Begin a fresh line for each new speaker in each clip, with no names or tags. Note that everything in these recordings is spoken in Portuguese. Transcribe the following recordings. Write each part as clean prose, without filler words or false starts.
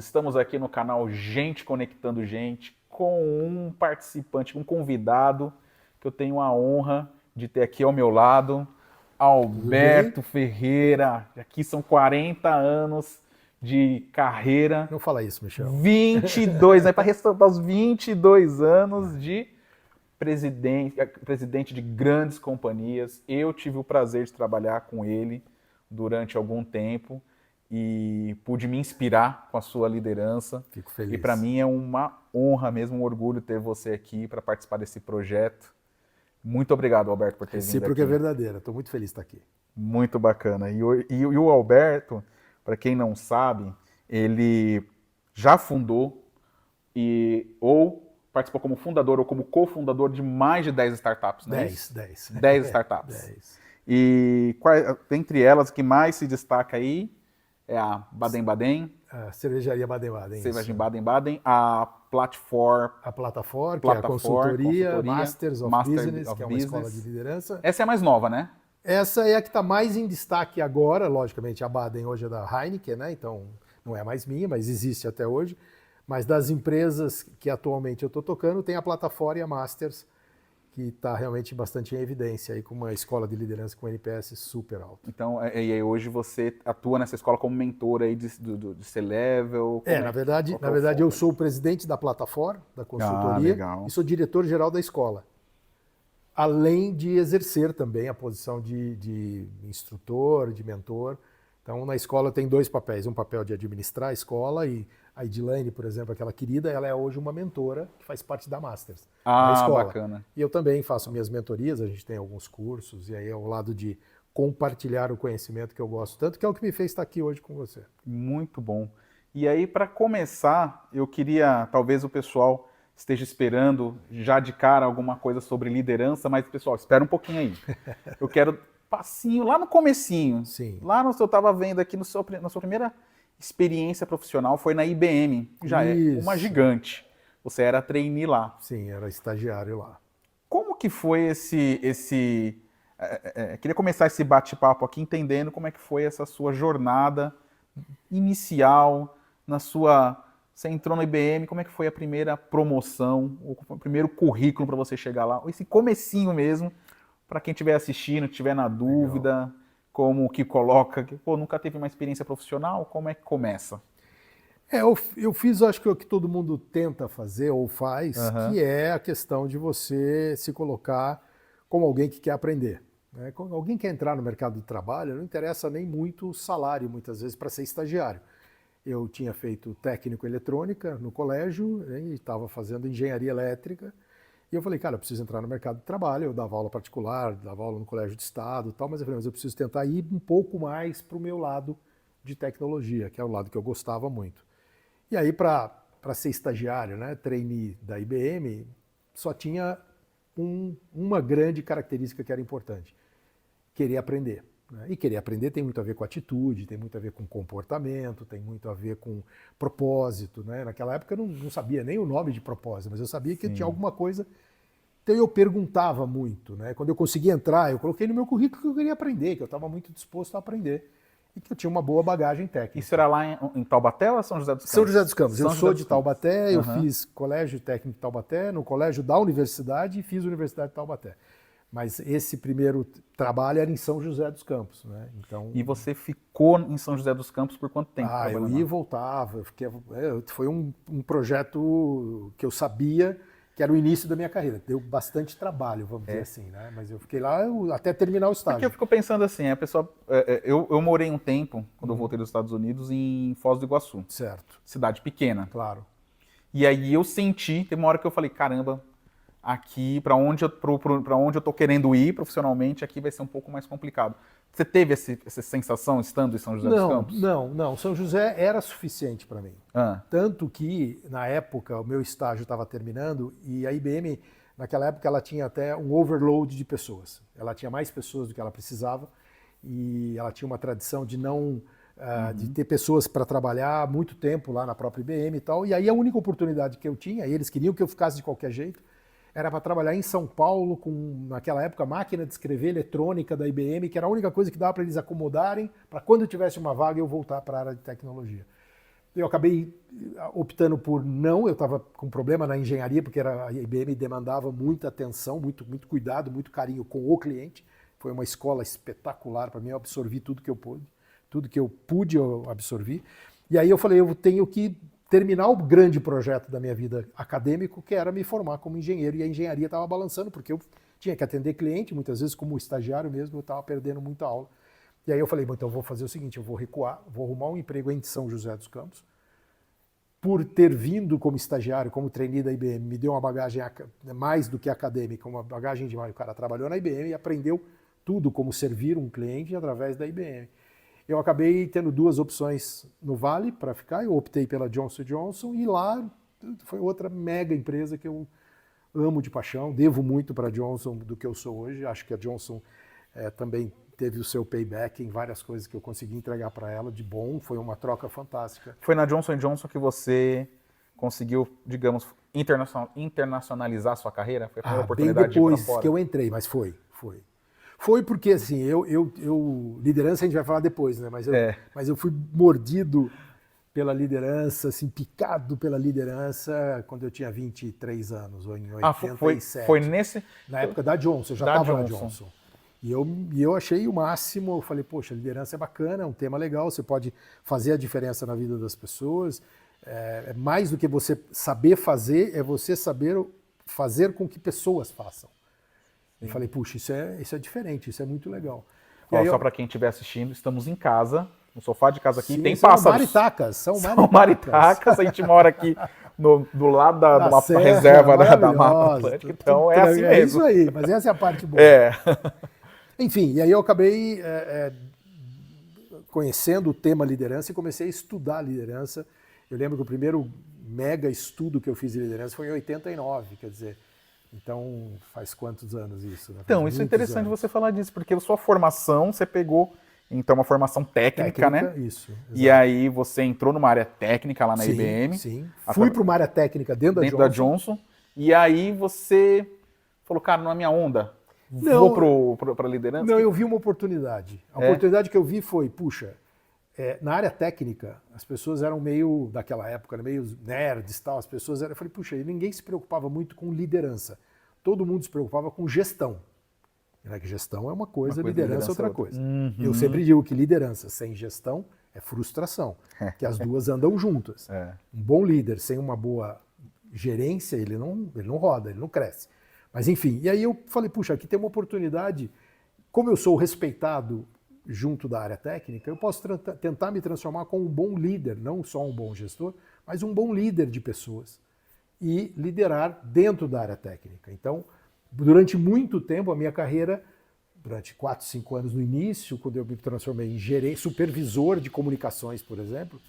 Estamos aqui no canal Gente Conectando Gente com um participante, um convidado que eu tenho a honra de ter aqui ao meu lado, Alberto Ferreira. Aqui são 40 anos de carreira.
Não fala isso, Michel.
22, né? Para ressaltar os 22 anos de presidente de grandes companhias. Eu tive o prazer de trabalhar com ele durante algum tempo e pude me inspirar com a sua liderança.
Fico feliz.
E para mim é uma honra mesmo, um orgulho ter você aqui para participar desse projeto. Muito obrigado, Alberto, por ter vindo aqui.
Recíproca é verdadeira, estou muito feliz de estar aqui.
Muito bacana. E o Alberto, para quem não sabe, ele já fundou ou participou como fundador ou como cofundador de mais de 10 startups, não é isso? 10 startups.
10.
E dentre elas, o que mais se destaca aí é a Baden-Baden.
A cervejaria Baden-Baden.
Cervejaria Baden-Baden, a Platform.
A Plataforma, que é a consultoria Masters of Business, que é uma escola de liderança.
Essa é a mais nova, né?
Essa é a que está mais em destaque agora, logicamente a Baden hoje é da Heineken, né? Então não é mais minha, mas existe até hoje. Mas das empresas que atualmente eu estou tocando, tem a Plataforma e a Masters, que está realmente bastante em evidência, aí, com uma escola de liderança com NPS super alto.
Então, e aí hoje você atua nessa escola como mentor aí de C-Level?
Na verdade eu sou o presidente da Plataforma, da consultoria, e sou diretor-geral da escola. Além de exercer também a posição de instrutor, de mentor. Então, na escola tem dois papéis, um papel de administrar a escola e a Edilane, por exemplo, aquela querida, ela é hoje uma mentora que faz parte da Masters, da escola.
Bacana.
E eu também faço minhas mentorias, a gente tem alguns cursos, e aí ao lado de compartilhar o conhecimento que eu gosto tanto, que é o que me fez estar aqui hoje com você.
Muito bom. E aí, para começar, eu queria, talvez o pessoal esteja esperando já de cara alguma coisa sobre liderança, mas, pessoal, espera um pouquinho aí. Eu quero passinho lá no comecinho.
Sim.
Lá eu estava vendo aqui na sua primeira experiência profissional foi na IBM, que já é uma gigante. Você era trainee lá.
Sim, era estagiário lá.
Como que foi queria começar esse bate-papo aqui entendendo como é que foi essa sua jornada inicial, você entrou na IBM, como é que foi a primeira promoção, o primeiro currículo para você chegar lá, esse comecinho mesmo, para quem estiver assistindo, estiver na dúvida. Legal. Como que coloca, nunca teve uma experiência profissional, como é que começa?
Eu fiz, acho que o que todo mundo tenta fazer ou faz, que é a questão de você se colocar como alguém que quer aprender. Né? Quando alguém quer entrar no mercado de trabalho, não interessa nem muito o salário, muitas vezes, para ser estagiário. Eu tinha feito técnico em eletrônica no colégio, e estava fazendo engenharia elétrica. E eu falei, cara, eu preciso entrar no mercado de trabalho. Eu dava aula particular, dava aula no colégio de estado e tal, mas eu falei, mas eu preciso tentar ir um pouco mais para o meu lado de tecnologia, que é o lado que eu gostava muito. E aí, para ser estagiário, né, trainee da IBM, só tinha uma grande característica que era importante: querer aprender. Né? E querer aprender tem muito a ver com atitude, tem muito a ver com comportamento, tem muito a ver com propósito. Né? Naquela época eu não sabia nem o nome de propósito, mas eu sabia que tinha alguma coisa. Então eu perguntava muito. Né? Quando eu conseguia entrar, eu coloquei no meu currículo que eu queria aprender, que eu estava muito disposto a aprender e que eu tinha uma boa bagagem técnica.
Isso era lá em Taubaté ou São José dos Campos?
São José dos Campos. Eu sou de Taubaté, eu fiz colégio técnico de Taubaté, no colégio da universidade e fiz Universidade de Taubaté. Mas esse primeiro trabalho era em São José dos Campos. Né? Então,
e você ficou em São José dos Campos por quanto tempo?
Eu ia e voltava. Foi um projeto que eu sabia que era o início da minha carreira. Deu bastante trabalho, vamos dizer assim. Né? Mas eu fiquei lá até terminar o estágio.
Porque eu fico pensando assim, a pessoa, eu morei um tempo, quando eu voltei dos Estados Unidos, em Foz do Iguaçu.
Certo.
Cidade pequena.
Claro.
E aí eu senti, teve uma hora que eu falei, caramba, aqui, para onde eu tô querendo ir profissionalmente, aqui vai ser um pouco mais complicado. Você teve essa sensação estando em São José dos Campos?
Não. São José era suficiente para mim. Tanto que, na época, o meu estágio estava terminando e a IBM, naquela época, ela tinha até um overload de pessoas. Ela tinha mais pessoas do que ela precisava e ela tinha uma tradição de de ter pessoas para trabalhar muito tempo lá na própria IBM e tal. E aí a única oportunidade que eu tinha, e eles queriam que eu ficasse de qualquer jeito, era para trabalhar em São Paulo com, naquela época, a máquina de escrever eletrônica da IBM, que era a única coisa que dava para eles acomodarem, para quando eu tivesse uma vaga eu voltar para a área de tecnologia. Eu acabei optando por não, eu estava com problema na engenharia, porque a IBM demandava muita atenção, muito cuidado, muito carinho com o cliente. Foi uma escola espetacular para mim, eu absorvi tudo que eu pude eu absorvi. E aí eu falei, eu tenho que terminar o grande projeto da minha vida acadêmico, que era me formar como engenheiro, e a engenharia estava balançando, porque eu tinha que atender cliente, muitas vezes como estagiário mesmo, eu estava perdendo muita aula. E aí eu falei, bom, então eu vou fazer o seguinte, eu vou recuar, vou arrumar um emprego em São José dos Campos. Por ter vindo como estagiário, como trainee da IBM, me deu uma bagagem mais do que acadêmica, uma bagagem de o cara trabalhou na IBM e aprendeu tudo como servir um cliente através da IBM. Eu acabei tendo 2 opções no Vale para ficar, eu optei pela Johnson & Johnson e lá foi outra mega empresa que eu amo de paixão, devo muito para a Johnson do que eu sou hoje, acho que a Johnson também teve o seu payback em várias coisas que eu consegui entregar para ela de bom, foi uma troca fantástica.
Foi na Johnson & Johnson que você conseguiu, digamos, internacionalizar a sua carreira? Foi a primeira oportunidade
bem depois
de ir pra fora?
Que eu entrei, mas foi. Foi porque, assim, liderança a gente vai falar depois, né? Mas eu fui mordido pela liderança, assim, picado pela liderança quando eu tinha 23 anos, ou em 87.
Foi nesse...
Na época da Johnson, eu já estava na Johnson. E eu achei o máximo, eu falei, poxa, liderança é bacana, é um tema legal, você pode fazer a diferença na vida das pessoas. É mais do que você saber fazer, é você saber fazer com que pessoas façam. Eu falei, puxa, isso é diferente, isso é muito legal.
Só para quem estiver assistindo, estamos em casa, no sofá de casa aqui,
sim,
tem pássaros.
São maritacas,
a gente mora aqui do lado de uma reserva da Mata Atlântica, então é assim mesmo.
É isso aí, mas essa é a parte boa. Enfim, e aí eu acabei conhecendo o tema liderança e comecei a estudar liderança. Eu lembro que o primeiro mega estudo que eu fiz de liderança foi em 89, quer dizer... Então, faz quantos anos isso? Né?
Então, isso é interessante você falar disso, porque a sua formação, você pegou, então, uma formação técnica, né?
Isso. Exato.
E aí você entrou numa área técnica lá na IBM.
Sim, fui para uma área técnica dentro
da Johnson. E aí você falou, cara, não é minha onda, vou para a liderança?
Não, eu vi uma oportunidade. A oportunidade que eu vi foi, puxa, na área técnica, as pessoas eram meio, daquela época, meio nerds e tal, as pessoas eram, eu falei, puxa, ninguém se preocupava muito com liderança. Todo mundo se preocupava com gestão. Que gestão é uma coisa, liderança é outra coisa.
Uhum.
Eu sempre digo que liderança sem gestão é frustração, que as duas andam juntas. Um bom líder sem uma boa gerência, ele não roda, ele não cresce. Mas enfim, e aí eu falei, puxa, aqui tem uma oportunidade, como eu sou respeitado junto da área técnica, eu posso tentar me transformar como um bom líder, não só um bom gestor, mas um bom líder de pessoas e liderar dentro da área técnica. Então, durante muito tempo, a minha carreira, durante 4, 5 anos no início, quando eu me transformei em supervisor de comunicações, por exemplo,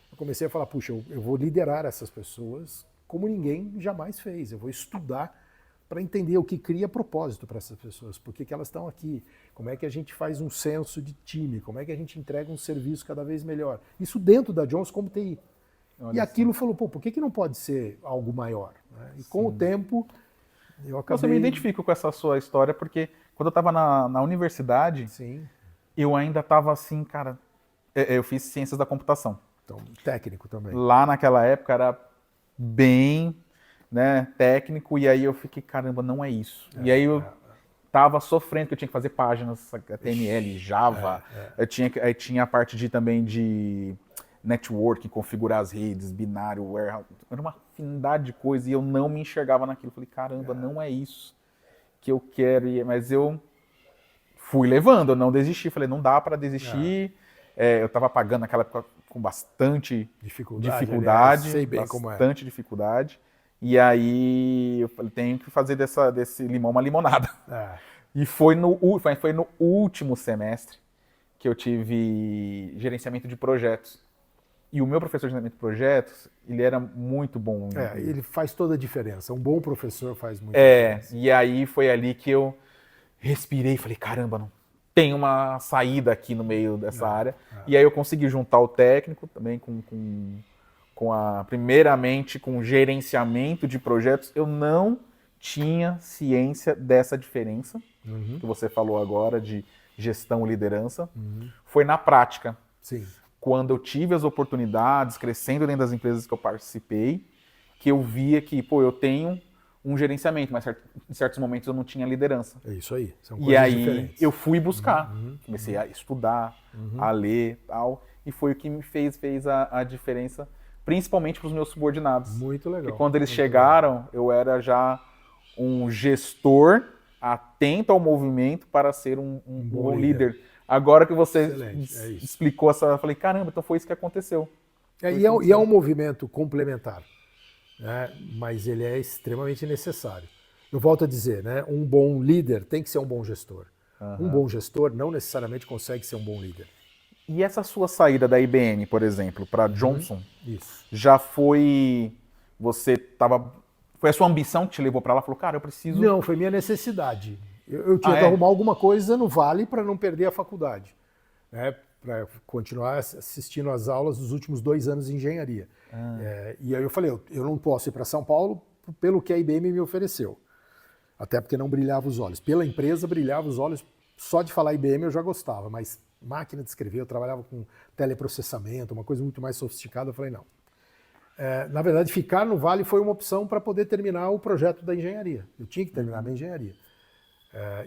eu comecei a falar, puxa, eu vou liderar essas pessoas como ninguém jamais fez, eu vou estudar para entender o que cria propósito para essas pessoas, por que elas estão aqui, como é que a gente faz um senso de time, como é que a gente entrega um serviço cada vez melhor. Isso dentro da Johnson como TI. E aquilo falou, por que não pode ser algo maior? E com o tempo, eu acabei...
Eu me identifico com essa sua história, porque quando eu estava na universidade, eu ainda estava assim, cara, eu fiz ciências da computação.
Então, técnico também.
Lá naquela época era bem... técnico, e aí eu fiquei, caramba, não é isso. E aí eu tava sofrendo, que eu tinha que fazer páginas HTML, Java, eu tinha a parte também de networking, configurar as redes, binário, warehouse, era uma afinidade de coisa, e eu não me enxergava naquilo. Falei, caramba, não é isso que eu quero, mas eu fui levando, eu não desisti, falei, não dá para desistir. Eu tava pagando naquela época com bastante dificuldade,
sei bem como é.
Bastante dificuldade. E aí eu falei, tenho que fazer desse limão uma limonada. E foi no último semestre que eu tive gerenciamento de projetos. E o meu professor de gerenciamento de projetos, ele era muito bom.
Ele faz toda a diferença. Um bom professor faz muita diferença.
E aí foi ali que eu respirei e falei, caramba, não tem uma saída aqui no meio dessa área. E aí eu consegui juntar o técnico também primeiramente com gerenciamento de projetos. Eu não tinha ciência dessa diferença que você falou agora de gestão e liderança. Foi na prática.
Sim.
quando eu tive as oportunidades, crescendo dentro das empresas que eu participei, que eu via que, pô, eu tenho um gerenciamento, mas em certos momentos eu não tinha liderança.
É isso aí, são
E
coisas
aí
diferentes.
eu fui buscar, comecei a estudar, a ler tal, e foi o que me fez a diferença, principalmente para os meus subordinados.
Muito legal.
Porque quando eles chegaram, eu era já um gestor atento ao movimento para ser um bom líder. Agora que você explicou essa, eu falei, caramba, então foi isso que aconteceu.
E é um movimento complementar, né? Mas ele é extremamente necessário. Eu volto a dizer, né? Um bom líder tem que ser um bom gestor. Um bom gestor não necessariamente consegue ser um bom líder.
E essa sua saída da IBM, por exemplo, para Johnson,
Isso.
já foi... Foi a sua ambição que te levou para lá? Falou, cara, eu preciso...
Não, foi minha necessidade. Eu tinha que arrumar alguma coisa no Vale para não perder a faculdade, né? Para continuar assistindo às aulas dos últimos 2 anos de engenharia. E aí eu falei, eu não posso ir para São Paulo pelo que a IBM me ofereceu. Até porque não brilhava os olhos. Pela empresa brilhava os olhos, só de falar IBM eu já gostava, mas máquina de escrever, eu trabalhava com teleprocessamento, uma coisa muito mais sofisticada, eu falei não. Na verdade, ficar no Vale foi uma opção para poder terminar o projeto da engenharia. Eu tinha que terminar a minha engenharia.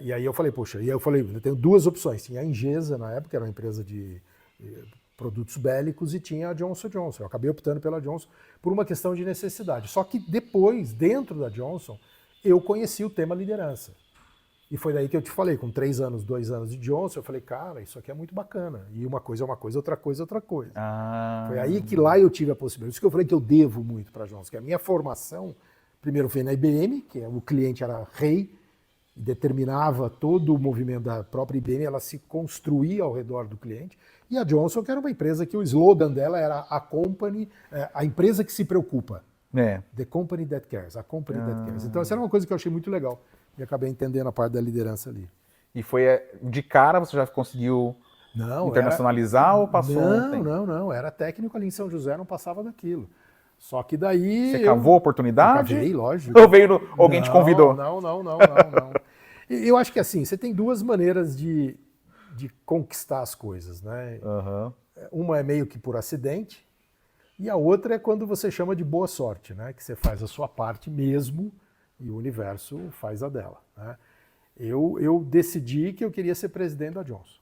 E aí eu falei, poxa, eu tenho 2 opções. Tinha a Ingesa, na época, era uma empresa de produtos bélicos, e tinha a Johnson & Johnson. Eu acabei optando pela Johnson por uma questão de necessidade. Só que depois, dentro da Johnson, eu conheci o tema liderança. E foi daí que eu te falei, com 2 anos de Johnson, eu falei, cara, isso aqui é muito bacana. E uma coisa é uma coisa, outra coisa é outra coisa. Foi aí que lá eu tive a possibilidade. Isso que eu falei que eu devo muito para a Johnson, que a minha formação, primeiro foi na IBM, que o cliente era rei, e determinava todo o movimento da própria IBM, ela se construía ao redor do cliente. E a Johnson, que era uma empresa que o slogan dela era a company, a empresa que se preocupa. The company that cares, a company that cares. Então essa era uma coisa que eu achei muito legal. E acabei entendendo a parte da liderança ali.
E foi de cara, você já conseguiu internacionalizar ou passou um tempo?
Não. Era técnico ali em São José, não passava daquilo. Só que daí...
Você cavou a oportunidade?
Cavei, lógico.
Ou alguém te convidou?
Não. Eu acho que assim, você tem 2 maneiras de conquistar as coisas, né? Uma é meio que por acidente, e a outra é quando você chama de boa sorte, né? Que você faz a sua parte mesmo e o universo faz a dela, né? Eu decidi que eu queria ser presidente da Johnson.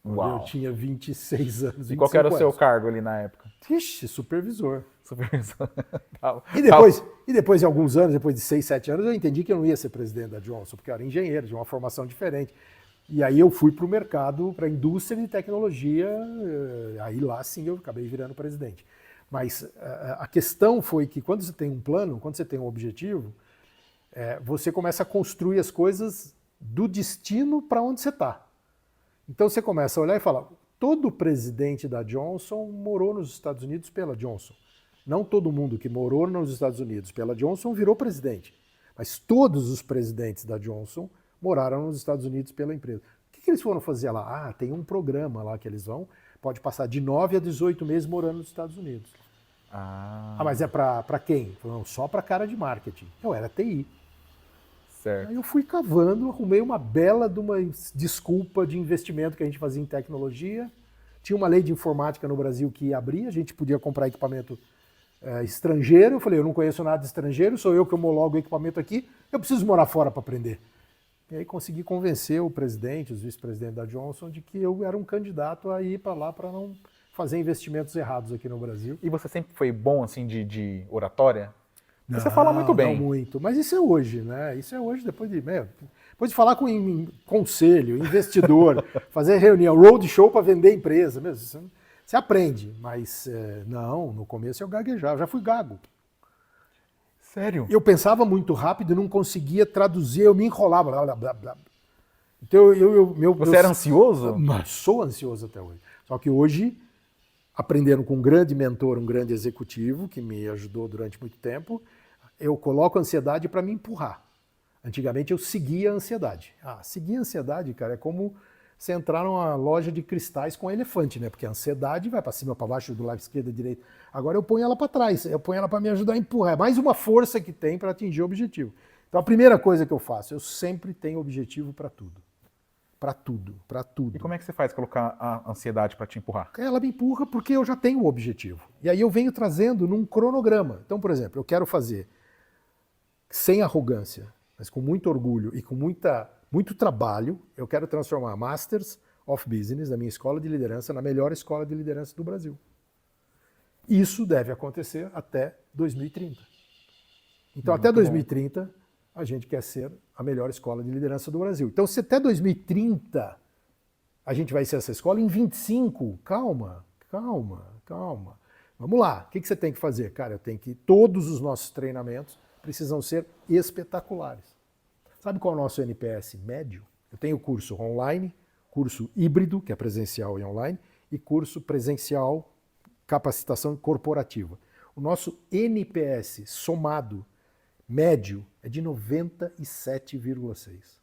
Uau.
Eu tinha 26 anos.
E qual que era o seu cargo ali na época?
Ixi, supervisor.
E
depois de alguns anos, depois de 6, 7 anos, eu entendi que eu não ia ser presidente da Johnson, porque eu era engenheiro, de uma formação diferente. E aí eu fui para o mercado, para a indústria de tecnologia, aí lá sim eu acabei virando presidente. Mas a questão foi que quando você tem um plano, quando você tem um objetivo, você começa a construir as coisas do destino para onde você está. Então você começa a olhar e falar, todo presidente da Johnson morou nos Estados Unidos pela Johnson. Não todo mundo que morou nos Estados Unidos pela Johnson virou presidente. Mas todos os presidentes da Johnson moraram nos Estados Unidos pela empresa. O que eles foram fazer lá? Tem um programa lá que eles vão, pode passar de 9 a 18 meses morando nos Estados Unidos. Mas é para quem? Não, só para cara de marketing. Eu era TI.
Certo.
Aí eu fui cavando, arrumei uma bela de uma desculpa de investimento que a gente fazia em tecnologia. Tinha uma lei de informática no Brasil que ia abrir, a gente podia comprar equipamento estrangeiro. Eu falei, eu não conheço nada de estrangeiro, sou eu que homologo o equipamento aqui, eu preciso morar fora para aprender. E aí consegui convencer o presidente, os vice-presidentes da Johnson, de que eu era um candidato a ir para lá para não fazer investimentos errados aqui no Brasil.
E você sempre foi bom assim de oratória? Você fala muito bem.
Não muito, mas isso é hoje, né? Isso é hoje, depois de falar com conselho, investidor, fazer reunião, roadshow para vender empresa, mesmo. Você aprende, mas não, no começo eu gaguejava, já fui gago.
Sério?
Eu pensava muito rápido e não conseguia traduzir, eu me enrolava, blá, blá, blá, blá. Então
Você era ansioso?
Mas sou ansioso até hoje. Só que hoje, aprendendo com um grande mentor, um grande executivo, que me ajudou durante muito tempo, eu coloco a ansiedade para me empurrar. Antigamente eu seguia a ansiedade. Seguir a ansiedade, cara, é como você entrar numa loja de cristais com um elefante, né? Porque a ansiedade vai para cima, para baixo, do lado esquerdo, direito. Agora eu ponho ela para trás, eu ponho ela para me ajudar a empurrar. É mais uma força que tem para atingir o objetivo. Então a primeira coisa que eu faço, eu sempre tenho objetivo para tudo. para tudo, para tudo.
E como é que você faz colocar a ansiedade para te empurrar?
Ela me empurra porque eu já tenho o objetivo. E aí eu venho trazendo num cronograma. Então, por exemplo, eu quero fazer sem arrogância, mas com muito orgulho e com muito trabalho, eu quero transformar a Masters of Business, da minha escola de liderança, na melhor escola de liderança do Brasil. Isso deve acontecer até 2030. Então, até 2030, a gente quer ser a melhor escola de liderança do Brasil. Então, se até 2030 a gente vai ser essa escola, em 25, calma. Vamos lá, o que você tem que fazer? Cara, todos os nossos treinamentos precisam ser espetaculares. Sabe qual é o nosso NPS médio? Eu tenho curso online, curso híbrido, que é presencial e online, e curso presencial, capacitação corporativa. O nosso NPS somado médio é de 97,6.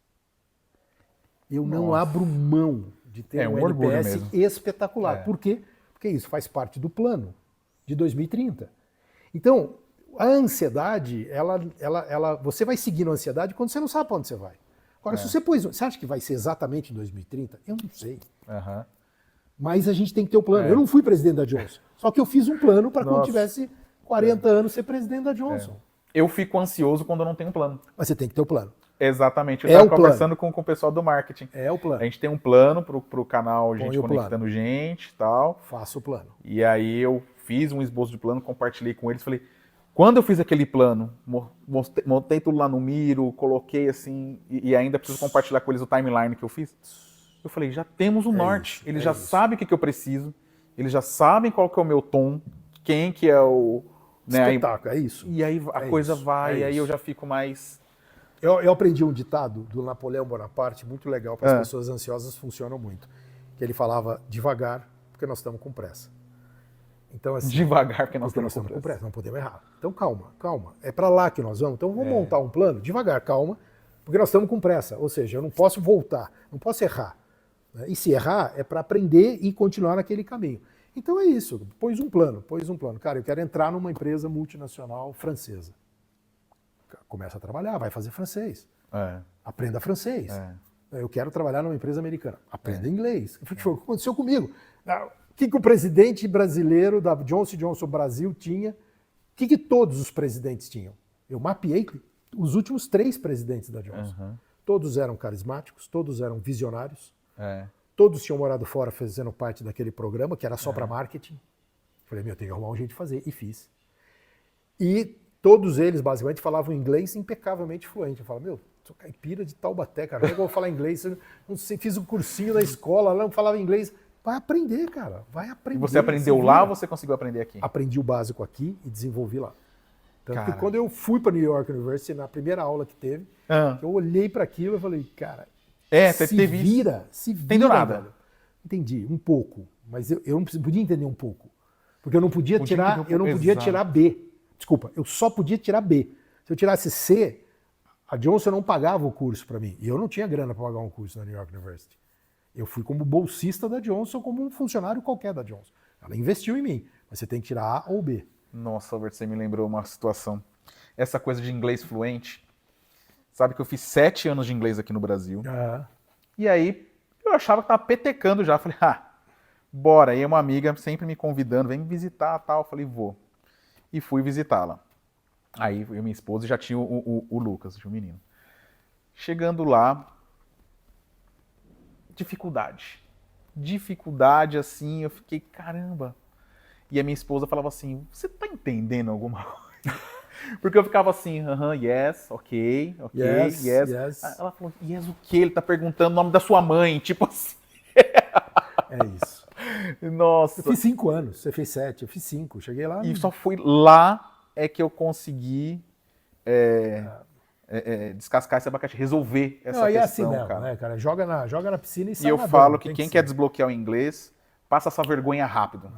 Eu não abro mão de ter um NPS espetacular. Por quê? Porque isso faz parte do plano de 2030. Então, a ansiedade, você vai seguindo a ansiedade quando você não sabe para onde você vai. Agora, se você acha que vai ser exatamente em 2030? Eu não sei. Mas a gente tem que ter o plano. Eu não fui presidente da Johnson, só que eu fiz um plano para quando tivesse 40 anos ser presidente da Johnson.
Eu fico ansioso quando eu não tenho plano.
Mas você tem que ter o plano.
Exatamente. Eu estava conversando com o pessoal do marketing.
É o plano.
A gente tem um plano pro canal, gente conectando gente e tal.
Faça o plano.
E aí eu fiz um esboço de plano, compartilhei com eles, falei, quando eu fiz aquele plano, montei tudo lá no Miro, coloquei assim, e ainda preciso compartilhar com eles o timeline que eu fiz. Eu falei, já temos o norte. Eles já sabem o que eu preciso, eles já sabem qual que é o meu tom, quem que é o... Né,
espetáculo, é isso.
E aí a coisa vai, e aí eu já fico mais...
Eu aprendi um ditado do Napoleão Bonaparte, muito legal, para as pessoas ansiosas, funcionam muito. Que ele falava, devagar, porque nós estamos com pressa. Então, assim,
devagar, porque nós estamos com pressa.
Não podemos errar. Então, calma. É para lá que nós vamos. Então, vamos montar um plano, devagar, calma, porque nós estamos com pressa. Ou seja, eu não posso voltar, não posso errar. E se errar, é para aprender e continuar naquele caminho. Então, é isso. Pôs um plano. Cara, eu quero entrar numa empresa multinacional francesa. Começa a trabalhar, vai fazer francês. Aprenda francês. Eu quero trabalhar numa empresa americana. Aprenda inglês. O que aconteceu comigo? O que o presidente brasileiro da Johnson & Johnson Brasil tinha? O que todos os presidentes tinham? Eu mapeei os últimos 3 presidentes da Johnson. Todos eram carismáticos, todos eram visionários. Todos tinham morado fora fazendo parte daquele programa, que era só para marketing. Falei, eu tenho que arrumar um jeito de fazer. E fiz. E todos eles, basicamente, falavam inglês impecavelmente fluente. Eu falava, sou caipira de Taubaté, cara. Como é que eu vou falar inglês? Eu não sei, fiz um cursinho na escola, não falava inglês. Vai aprender, cara. Vai aprender.
E você aprendeu lá ou você conseguiu aprender aqui?
Aprendi o básico aqui e desenvolvi lá. Tanto que quando eu fui para New York University, na primeira aula que teve, eu olhei para aquilo e falei, cara, se vira.
Entendeu nada?
Velho. Entendi, um pouco. Mas eu não podia entender um pouco. Porque eu não podia tirar B. Desculpa, eu só podia tirar B. Se eu tirasse C, a Johnson não pagava o curso para mim. E eu não tinha grana para pagar um curso na New York University. Eu fui como bolsista da Johnson, como um funcionário qualquer da Johnson. Ela investiu em mim, mas você tem que tirar A ou B.
Nossa, Albert, você me lembrou uma situação. Essa coisa de inglês fluente. Sabe que eu fiz 7 anos de inglês aqui no Brasil. E aí eu achava que tava petecando já. Falei, bora. E uma amiga sempre me convidando, vem me visitar tal. Eu falei, vou. E fui visitá-la. Aí eu e minha esposa já tinha o Lucas, o menino. Chegando lá, dificuldade assim, eu fiquei, caramba. E a minha esposa falava assim, você tá entendendo alguma coisa? Porque eu ficava assim, yes, ok, yes. Ela falou, yes o quê? Ele tá perguntando o nome da sua mãe, tipo assim.
É isso.
Nossa.
Eu fiz 5 anos, você fez 7, eu fiz 5, cheguei lá.
E só fui lá é que eu consegui descascar esse abacaxi, resolver essa questão,
é assim mesmo,
cara.
Né, cara? Joga na piscina e sai
E eu
nadando,
falo que quem quer desbloquear o inglês, passa essa vergonha rápido.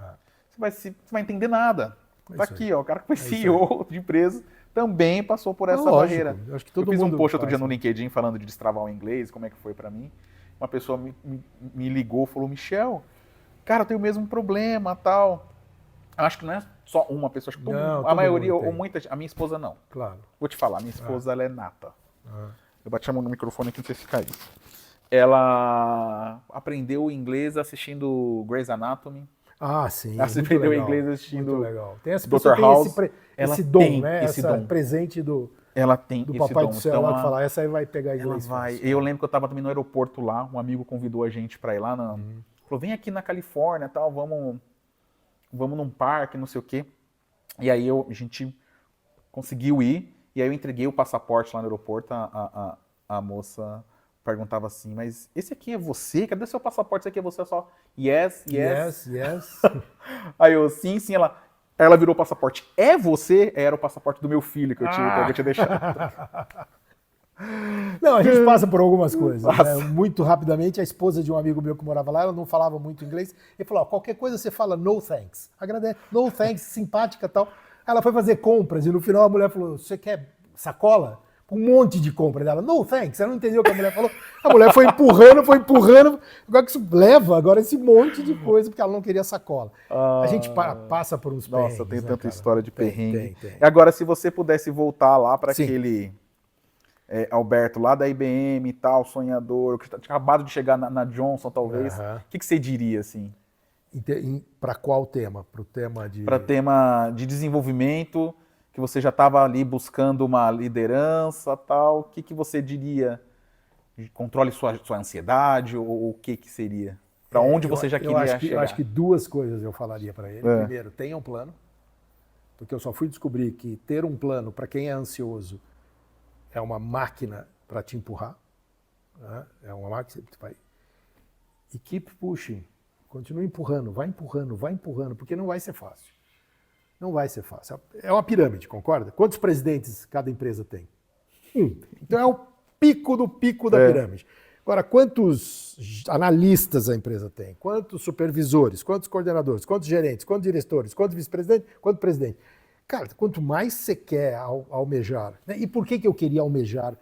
Você vai entender nada. Tá aqui, ó, o cara que foi CEO de empresa também passou por essa barreira.
Eu acho que todo
eu fiz um post outro dia no
né?
LinkedIn falando de destravar o inglês, como é que foi pra mim. Uma pessoa me ligou, falou, Michel, cara, eu tenho o mesmo problema, tal. Acho que não é só uma pessoa, acho que a maioria, ou muita gente. A minha esposa não.
Claro.
Vou te falar, minha esposa ela é nata. Eu bati a mão no microfone aqui, não sei se caiu. ela aprendeu inglês assistindo Grey's Anatomy.
Ah, sim.
Ela aprendeu
legal,
inglês assistindo
muito legal. Tem essa
Dr.
pessoa que
House.
tem
Ela
esse dom,
tem
né?
esse
Essa
dom.
presente do
Ela tem esse
Papai
dom.
do Céu
Então,
lá que fala, essa aí vai pegar
ela
inglês
vai.
fácil.
Eu lembro que eu estava também no aeroporto lá, um amigo convidou a gente para ir lá. Falou, vem aqui na Califórnia, tal, vamos num parque, não sei o quê. E aí a gente conseguiu ir, e aí eu entreguei o passaporte lá no aeroporto, a moça perguntava assim, mas esse aqui é você? Cadê seu passaporte? Esse aqui é você? Só, yes.
Yes.
Aí eu, sim, ela virou o passaporte, é você? Era o passaporte do meu filho que eu tinha deixado.
Não, a gente passa por algumas coisas. Né? Muito rapidamente, a esposa de um amigo meu que morava lá, ela não falava muito inglês, ele falou, qualquer coisa você fala no thanks. Agradece, no thanks, simpática e tal. Ela foi fazer compras e no final a mulher falou, você quer sacola? Um monte de compra dela. No thanks. Ela não entendeu o que a mulher falou. A mulher foi empurrando. Agora que isso leva agora esse monte de coisa, porque ela não queria sacola. A gente passa por uns perrengues.
Nossa, tem tanta
cara?
história de perrengue.
Tem.
Agora, se você pudesse voltar lá para
Sim.
aquele Alberto lá da IBM e tal, sonhador, que tinha acabado de chegar na Johnson, talvez, o que você diria, assim?
Para qual tema? Para o tema de...
Para tema de desenvolvimento, que você já estava ali buscando uma liderança, tal, o que você diria? Controle sua ansiedade, ou o que seria? Para onde você já queria chegar?
Eu acho que duas coisas eu falaria para ele. Primeiro, tenha um plano, porque eu só fui descobrir que ter um plano, para quem é ansioso, é uma máquina para te empurrar. Né? É uma máquina que vai... E keep pushing. Continue empurrando, vai empurrando, porque não vai ser fácil. Não vai ser fácil. É uma pirâmide, concorda? Quantos presidentes cada empresa tem? Então é o pico do pico da pirâmide. Agora, quantos analistas a empresa tem? Quantos supervisores? Quantos coordenadores? Quantos gerentes? Quantos diretores? Quantos vice-presidentes? Quanto presidente? Cara, quanto mais você quer almejar... Né? E por que eu queria almejar?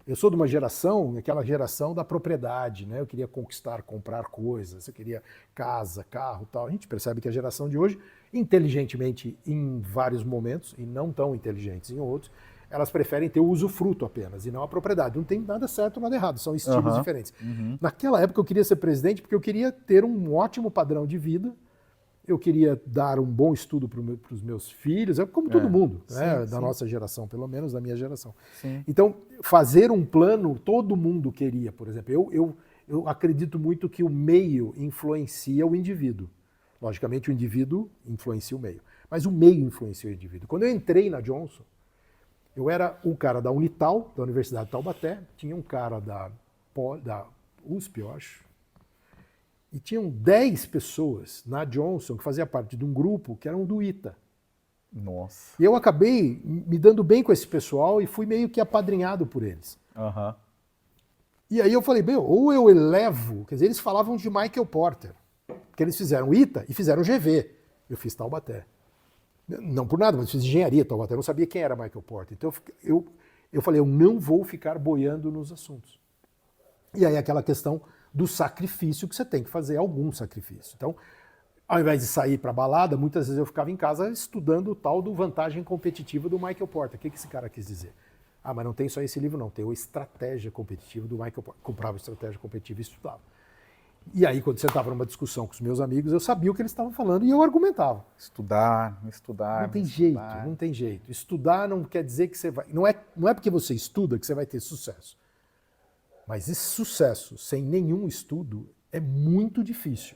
Eu sou de uma geração, aquela geração da propriedade, né? Eu queria conquistar, comprar coisas, eu queria casa, carro e tal. A gente percebe que a geração de hoje, inteligentemente em vários momentos, e não tão inteligentes em outros, elas preferem ter o usufruto apenas, e não a propriedade. Não tem nada certo, nada errado, são estilos diferentes. Naquela época eu queria ser presidente porque eu queria ter um ótimo padrão de vida, eu queria dar um bom estudo para os meus filhos, como todo mundo, né? Da nossa geração, pelo menos da minha geração.
Sim.
Então, fazer um plano, todo mundo queria, por exemplo. Eu acredito muito que o meio influencia o indivíduo. Logicamente, o indivíduo influencia o meio. Mas o meio influencia o indivíduo. Quando eu entrei na Johnson, eu era um cara da Unital, da Universidade de Taubaté, tinha um cara da USP, eu acho, e tinham 10 pessoas na Johnson que faziam parte de um grupo que eram do ITA.
Nossa.
E eu acabei me dando bem com esse pessoal e fui meio que apadrinhado por eles. E aí eu falei, ou eu elevo... Quer dizer, eles falavam de Michael Porter, porque eles fizeram ITA e fizeram GV. Eu fiz Taubaté. Não por nada, mas fiz engenharia Taubaté. Eu não sabia quem era Michael Porter. Então eu falei, eu não vou ficar boiando nos assuntos. E aí aquela questão do sacrifício, que você tem que fazer algum sacrifício. Então, ao invés de sair para balada, muitas vezes eu ficava em casa estudando o tal do vantagem competitiva do Michael Porter. O que esse cara quis dizer? Mas não tem só esse livro não, tem o Estratégia Competitiva do Michael Porter. Comprava Estratégia Competitiva e estudava. E aí, quando você estava numa discussão com os meus amigos, eu sabia o que eles estavam falando e eu argumentava.
Estudar.
Não tem jeito. Estudar não quer dizer que você vai... Não é porque você estuda que você vai ter sucesso. Mas esse sucesso sem nenhum estudo é muito difícil.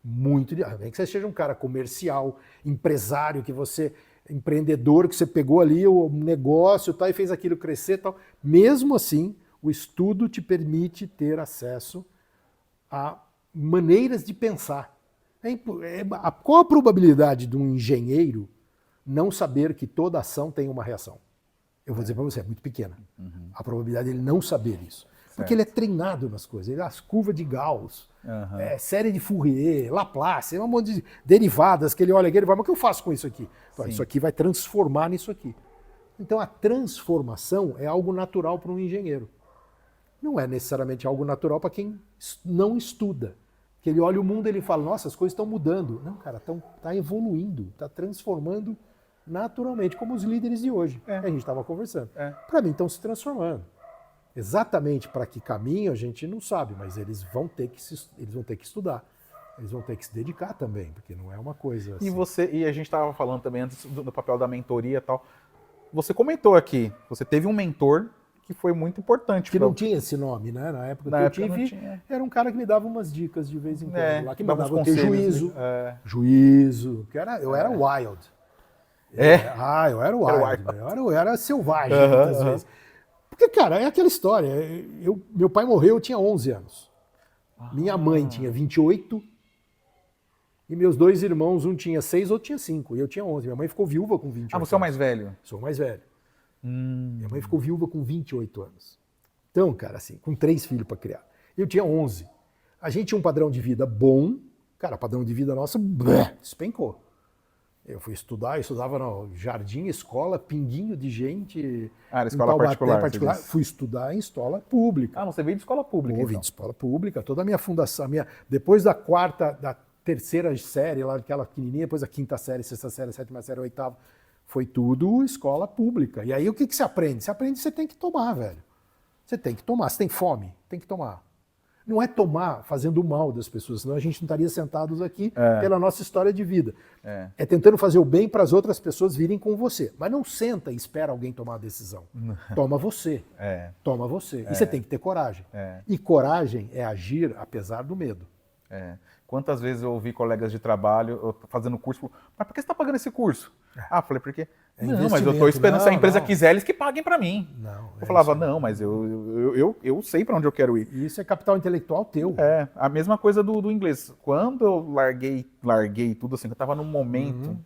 Nem que você seja um cara comercial, empresário, empreendedor, que você pegou ali o negócio tal, e fez aquilo crescer tal. Mesmo assim, o estudo te permite ter acesso a maneiras de pensar. Qual a probabilidade de um engenheiro não saber que toda ação tem uma reação? Eu vou dizer para você, é muito pequena. A probabilidade dele não saber isso. Porque ele é treinado nas coisas. As curvas de Gauss, série de Fourier, Laplace, um monte de derivadas que ele olha aqui e fala, mas o que eu faço com isso aqui? Isso aqui vai transformar nisso aqui. Então a transformação é algo natural para um engenheiro. Não é necessariamente algo natural para quem não estuda. Que ele olha o mundo e ele fala, nossa, as coisas estão mudando. Não, cara, está evoluindo, está transformando naturalmente, como os líderes de hoje. Que a gente estava conversando. Para mim, estão se transformando. Exatamente para que caminho a gente não sabe, mas eles vão ter que estudar. Eles vão ter que se dedicar também, porque não é uma coisa assim.
E a gente estava falando também antes do papel da mentoria e tal. Você comentou aqui, você teve um mentor que foi muito importante.
Que não tinha esse nome, né? Na época que eu tive, era um cara que me dava umas dicas de vez em quando. Lá que me dava ter juízo. Né? Juízo. Eu era wild. Eu era wild. Eu era selvagem muitas vezes. Porque, cara, é aquela história. Meu pai morreu, eu tinha 11 anos. Minha mãe tinha 28. E meus 2 irmãos, um tinha 6, outro tinha 5. E eu tinha 11. Minha mãe ficou viúva com 28 anos.
Você é o mais velho?
Sou o mais velho. Minha mãe ficou viúva com 28 anos. Então, cara, assim, com 3 filhos para criar. Eu tinha 11. A gente tinha um padrão de vida bom. Cara, o padrão de vida nosso despencou. Eu fui estudar, eu estudava no jardim, escola, pinguinho de gente.
Era escola particular.
Fui estudar em escola pública.
Você veio de escola pública,
então? Vim de escola pública. Toda a minha fundação, depois da terceira série, lá aquela pequenininha, depois a 5ª série, 6ª série, 7ª série, 8ª, foi tudo escola pública. E aí o que você aprende? Você aprende que você tem que tomar, velho. Você tem que tomar. Você tem fome? Tem que tomar. Não é tomar fazendo mal das pessoas, senão a gente não estaria sentados aqui pela nossa história de vida. É tentando fazer o bem para as outras pessoas virem com você. Mas não senta e espera alguém tomar a decisão. Toma você. Toma você. E você tem que ter coragem. E coragem é agir apesar do medo.
Quantas vezes eu ouvi colegas de trabalho fazendo curso, mas por que você está pagando esse curso? Falei, porque... Não, mas eu estou esperando, se a empresa quiser, eles que paguem para mim. Eu falava, não, mas eu sei para onde eu quero ir.
E isso é capital intelectual teu.
A mesma coisa do inglês. Quando eu larguei tudo assim, eu estava num momento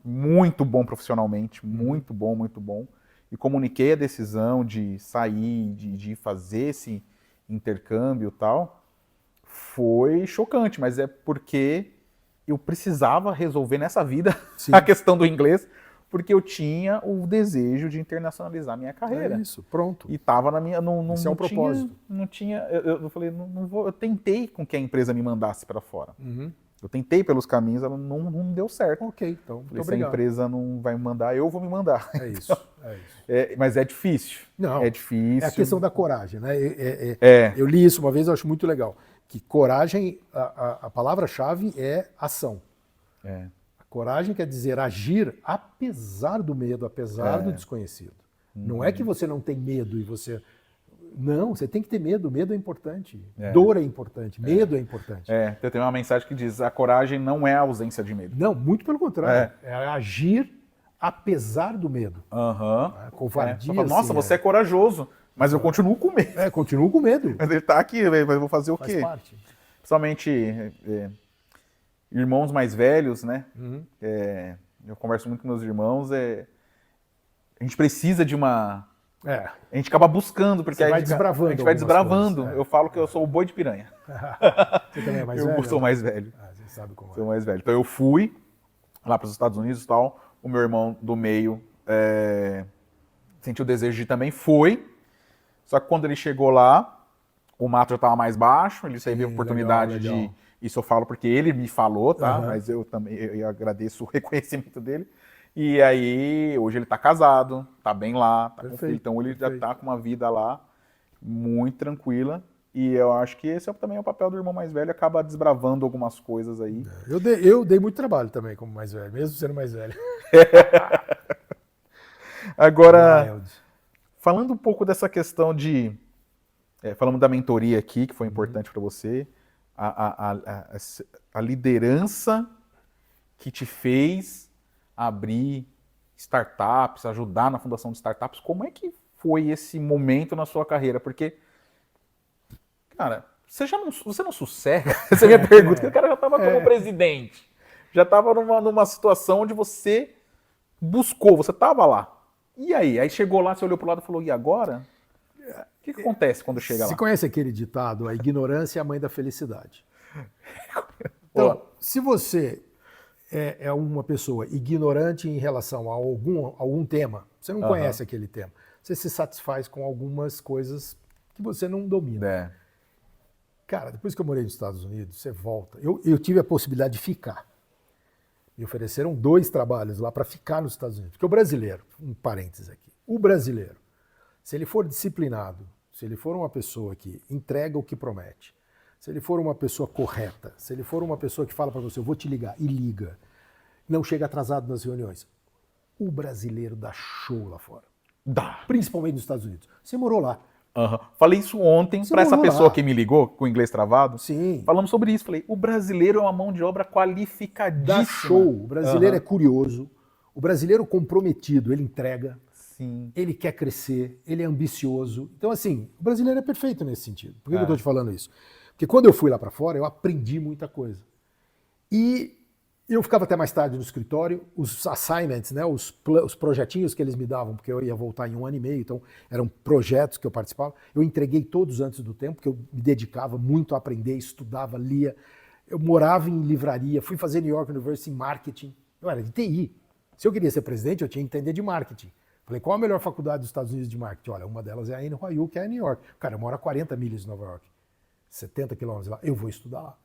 muito bom profissionalmente, muito bom, e comuniquei a decisão de sair, de fazer esse intercâmbio e tal, foi chocante, mas é porque eu precisava resolver nessa vida a questão do inglês, porque eu tinha o desejo de internacionalizar minha carreira.
É isso, pronto.
E estava na minha...
Esse é um propósito.
Não tinha... Eu falei, não vou... Eu tentei com que a empresa me mandasse para fora. Eu tentei pelos caminhos, ela não deu certo.
Ok, então,
falei, se a empresa não vai me mandar, eu vou me mandar.
É isso,
mas é difícil.
Não,
é difícil.
É a questão da coragem, né? Eu li isso uma vez, eu acho muito legal. Que coragem, a palavra-chave é ação. A coragem quer dizer agir apesar do medo, apesar do desconhecido. Não é que você não tem medo e você... Não, você tem que ter medo. Medo é importante. Dor é importante. Medo é importante.
Eu tenho uma mensagem que diz, a coragem não é a ausência de medo.
Não, muito pelo contrário. É agir apesar do medo. A covardia.
Nossa, você é corajoso. Mas eu continuo com medo.
Continuo com medo.
Mas ele tá aqui, mas eu vou fazer o quê?
Faz parte.
Principalmente irmãos mais velhos, né? Eu converso muito com meus irmãos. A gente precisa de uma... A gente acaba buscando, porque a gente vai desbravando. Eu falo que eu sou o boi de piranha.
Você também é mais velho?
Eu sou mais velho.
Você sabe como
sou mais velho. Então eu fui lá para os Estados Unidos e tal. O meu irmão do meio sentiu o desejo de ir também, foi. Só que quando ele chegou lá, o mato já estava mais baixo, ele teve a oportunidade de... Isso eu falo porque ele me falou, tá? Mas eu também eu agradeço o reconhecimento dele. E aí, hoje ele está casado, está bem lá, tá com filho. Então ele já está com uma vida lá muito tranquila. E eu acho que esse também é o papel do irmão mais velho, acaba desbravando algumas coisas aí.
Eu dei muito trabalho também como mais velho, mesmo sendo mais velho.
Agora... Falando um pouco dessa questão de... falamos da mentoria aqui, que foi importante para você. A liderança que te fez abrir startups, ajudar na fundação de startups. Como é que foi esse momento na sua carreira? Porque, cara, você não sossega? Essa é a minha pergunta. Porque o cara já estava como presidente. Já estava numa situação onde você buscou, você estava lá. E aí? Aí chegou lá, você olhou para o lado e falou, e agora? O que acontece quando chega lá?
Você conhece aquele ditado, a ignorância é a mãe da felicidade? Então, se você é uma pessoa ignorante em relação a algum tema, você não conhece aquele tema, você se satisfaz com algumas coisas que você não domina. Cara, depois que eu morei nos Estados Unidos, você volta. Eu tive a possibilidade de ficar. Me ofereceram 2 trabalhos lá para ficar nos Estados Unidos. Porque o brasileiro, um parênteses aqui, o brasileiro, se ele for disciplinado, se ele for uma pessoa que entrega o que promete, se ele for uma pessoa correta, se ele for uma pessoa que fala para você, eu vou te ligar, e liga, não chega atrasado nas reuniões, o brasileiro dá show lá fora.
Dá.
Principalmente nos Estados Unidos. Você morou lá.
Uhum. Falei isso ontem para essa pessoa que me ligou com o inglês travado.
Sim.
Falamos sobre isso. Falei, o brasileiro é uma mão de obra qualificadíssima.
Dá show. O brasileiro é curioso. O brasileiro comprometido, ele entrega.
Sim.
Ele quer crescer, ele é ambicioso. Então, assim, o brasileiro é perfeito nesse sentido. Por que eu estou te falando isso? Porque quando eu fui lá para fora, eu aprendi muita coisa. E eu ficava até mais tarde no escritório, os assignments, né, os projetinhos que eles me davam, porque eu ia voltar em 1 ano e meio, então eram projetos que eu participava, eu entreguei todos antes do tempo, porque eu me dedicava muito a aprender, estudava, lia, eu morava em livraria, fui fazer New York University em marketing, eu era de TI. Se eu queria ser presidente, eu tinha que entender de marketing. Falei, qual a melhor faculdade dos Estados Unidos de marketing? Olha, uma delas é a NYU, que é em New York. Cara, eu moro a 40 milhas de Nova York, 70 quilômetros lá, eu vou estudar lá.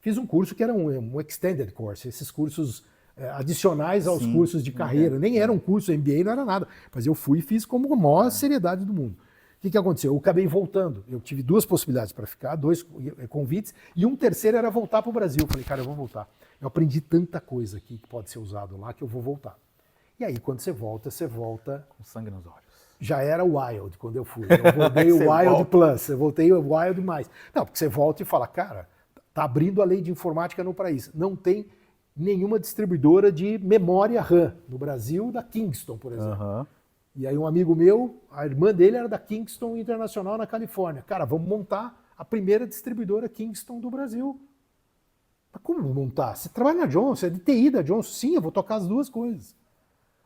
Fiz um curso que era um extended course, esses cursos adicionais aos cursos de carreira. Nem era um curso MBA, não era nada. Mas eu fui e fiz com a maior seriedade do mundo. O que aconteceu? Eu acabei voltando. Eu tive 2 possibilidades para ficar, 2 convites, e um terceiro era voltar para o Brasil. Eu falei, cara, eu vou voltar. Eu aprendi tanta coisa aqui que pode ser usado lá que eu vou voltar. E aí, quando você volta...
Com sangue nos olhos.
Já era Wild quando eu fui. Eu voltei o Wild Plus, eu voltei o Wild mais. Não, porque você volta e fala, cara... Está abrindo a lei de informática no país. Não tem nenhuma distribuidora de memória RAM no Brasil, da Kingston, por exemplo.
Uhum.
E aí um amigo meu, a irmã dele era da Kingston Internacional na Califórnia. Cara, vamos montar a primeira distribuidora Kingston do Brasil. Mas como montar? Você trabalha na Johnson, é de TI da Johnson. Sim, eu vou tocar as 2 coisas.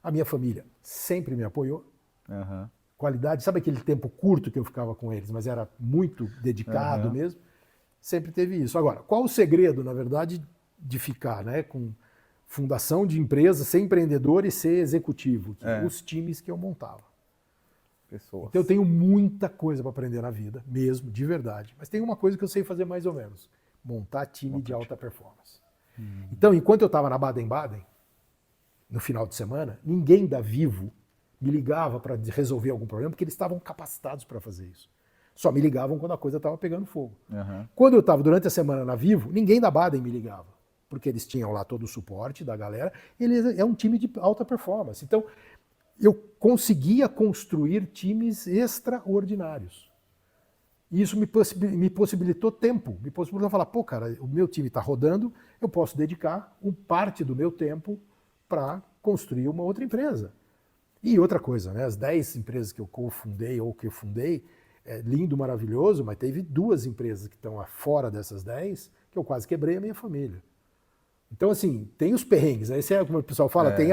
A minha família sempre me apoiou.
Uhum.
Qualidade, sabe aquele tempo curto que eu ficava com eles, mas era muito dedicado mesmo? Sempre teve isso. Agora, qual o segredo, na verdade, de ficar, né, com fundação de empresa, ser empreendedor e ser executivo? Os times que eu montava.
Pessoas.
Então eu tenho muita coisa para aprender na vida, mesmo, de verdade. Mas tem uma coisa que eu sei fazer mais ou menos. Montar time de alta performance. Então, enquanto eu estava na Baden-Baden, no final de semana, ninguém da Vivo me ligava para resolver algum problema, porque eles estavam capacitados para fazer isso. Só me ligavam quando a coisa estava pegando fogo.
Uhum.
Quando eu estava durante a semana na Vivo, ninguém da Baden me ligava, porque eles tinham lá todo o suporte da galera, eles é um time de alta performance. Então, eu conseguia construir times extraordinários. E isso me possibilitou tempo, me possibilitou falar, pô, cara, o meu time está rodando, eu posso dedicar parte do meu tempo para construir uma outra empresa. E outra coisa, né, as 10 empresas que eu cofundei ou que eu fundei, é lindo, maravilhoso, mas teve 2 empresas que estão fora dessas 10 que eu quase quebrei a minha família. Então, assim, tem os perrengues. Aí, como o pessoal fala, tem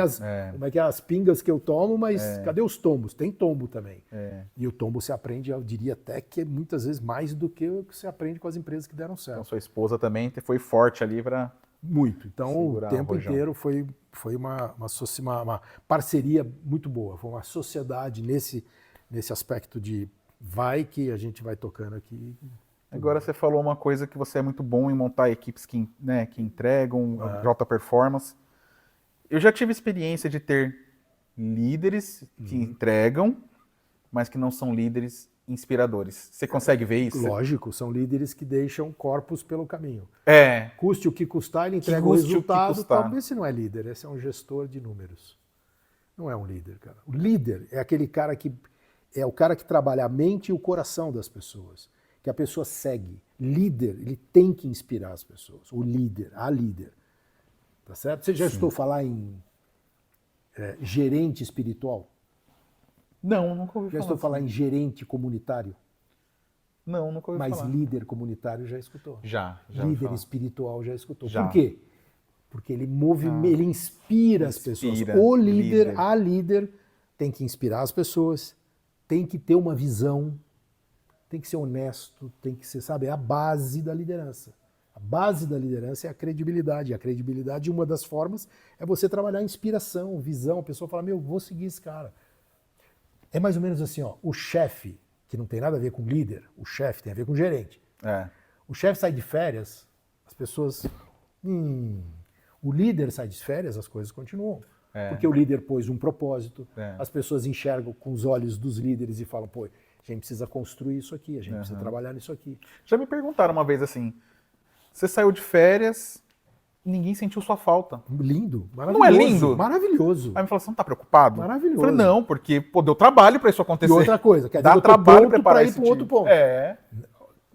como é que é, as pingas que eu tomo, mas cadê os tombos? Tem tombo também. E o tombo se aprende, eu diria até que muitas vezes mais do que o que se aprende com as empresas que deram certo.
Então, sua esposa também foi forte ali para...
Muito. Então, o tempo inteiro foi uma parceria muito boa. Foi uma sociedade nesse aspecto de vai que a gente vai tocando aqui.
Agora você falou uma coisa que você é muito bom em montar equipes que entregam, de alta performance. Eu já tive experiência de ter líderes que entregam, mas que não são líderes inspiradores. Você consegue ver isso?
Lógico, são líderes que deixam corpos pelo caminho.
É.
Custe o que custar, ele entrega o resultado. Talvez esse não é líder, esse é um gestor de números. Não é um líder, cara. O líder é aquele cara que é o cara que trabalha a mente e o coração das pessoas, que a pessoa segue. Líder, ele tem que inspirar as pessoas. O líder, a líder. Tá certo? Você já escutou falar em gerente espiritual?
Não, nunca ouvi falar.
Já escutou falar em gerente comunitário?
Não, nunca ouvi falar.
Mas líder comunitário já escutou?
Já
Líder espiritual já escutou.
Já.
Por quê? Porque ele ele inspira as pessoas. O líder, a líder, tem que inspirar as pessoas, tem que ter uma visão, tem que ser honesto, tem que ser, sabe, é a base da liderança. A base da liderança é a credibilidade. E a credibilidade, uma das formas, é você trabalhar inspiração, visão. A pessoa fala, vou seguir esse cara. É mais ou menos assim, ó, o chefe, que não tem nada a ver com líder, o chefe tem a ver com gerente. O chefe sai de férias, as pessoas... O líder sai de férias, as coisas continuam. Porque o líder pôs um propósito, as pessoas enxergam com os olhos dos líderes e falam, pô, A gente precisa construir isso aqui, a gente precisa trabalhar nisso aqui.
Já me perguntaram uma vez assim, você saiu de férias, ninguém sentiu sua falta.
Lindo, maravilhoso.
Não é lindo?
Maravilhoso.
Aí me falou, você não tá preocupado?
Maravilhoso.
Eu falei, não, porque pô, deu trabalho para isso acontecer.
E outra coisa, quer dizer,
dá trabalho
para ir para um outro ponto.
É.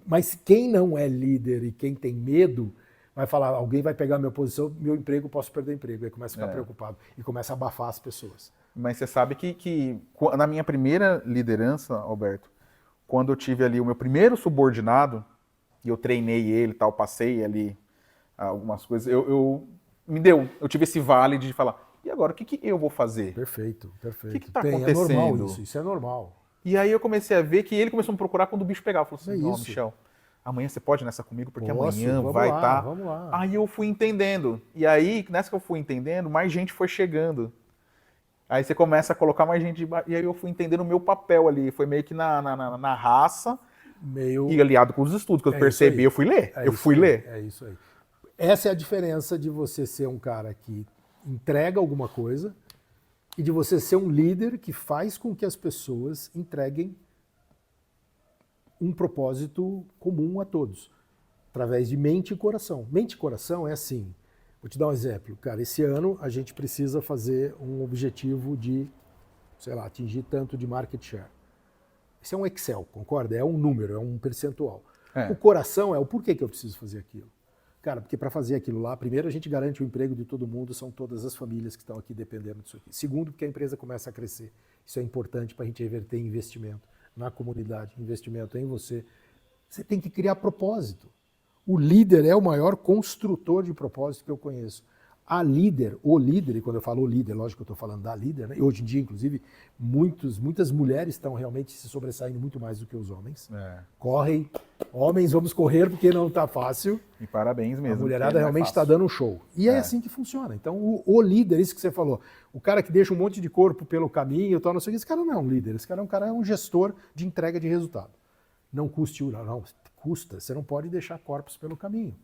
Mas quem não é líder e quem tem medo vai falar, alguém vai pegar a minha posição, meu emprego, posso perder o emprego. Aí começa a ficar preocupado e começa a abafar as pessoas.
Mas você sabe que na minha primeira liderança, Alberto, quando eu tive ali o meu primeiro subordinado, e eu treinei ele e tal, passei ali algumas coisas, eu tive esse vale de falar, e agora, o que eu vou fazer?
Perfeito.
O que está acontecendo?
É normal isso é normal.
E aí eu comecei a ver que ele começou a me procurar quando o bicho pegava. Falou assim,
não,
Michel, amanhã você pode ir nessa comigo, porque
Posso,
amanhã vai estar...
Vamos lá.
Aí eu fui entendendo. E aí, nessa que eu fui entendendo, mais gente foi chegando. Aí você começa a colocar mais gente... E aí eu fui entendendo o meu papel ali. Foi meio que na raça, e aliado com os estudos, que eu percebi, eu fui ler.
É isso aí. Essa é a diferença de você ser um cara que entrega alguma coisa e de você ser um líder que faz com que as pessoas entreguem um propósito comum a todos, através de mente e coração. Mente e coração é assim, vou te dar um exemplo. Cara, esse ano a gente precisa fazer um objetivo de, sei lá, atingir tanto de market share. Esse é um Excel, concorda? É um número, é um percentual. O coração é o porquê que eu preciso fazer aquilo. Cara, porque para fazer aquilo lá, primeiro a gente garante o emprego de todo mundo, são todas as famílias que estão aqui dependendo disso aqui. Segundo, porque a empresa começa a crescer. Isso é importante para a gente reverter em investimento na comunidade, investimento em você. Você tem que criar propósito. O líder é o maior construtor de propósito que eu conheço. O líder, e quando eu falo líder, lógico que eu estou falando da líder, né? E hoje em dia, inclusive, muitas mulheres estão realmente se sobressaindo muito mais do que os homens. Correm, homens, vamos correr porque não está fácil.
E parabéns mesmo.
A mulherada realmente está dando um show. E é assim que funciona. Então, o líder, isso que você falou, o cara que deixa um monte de corpo pelo caminho, tal, não sei o que, esse cara não é um líder, esse cara é um gestor de entrega de resultado. Não custa, você não pode deixar corpos pelo caminho.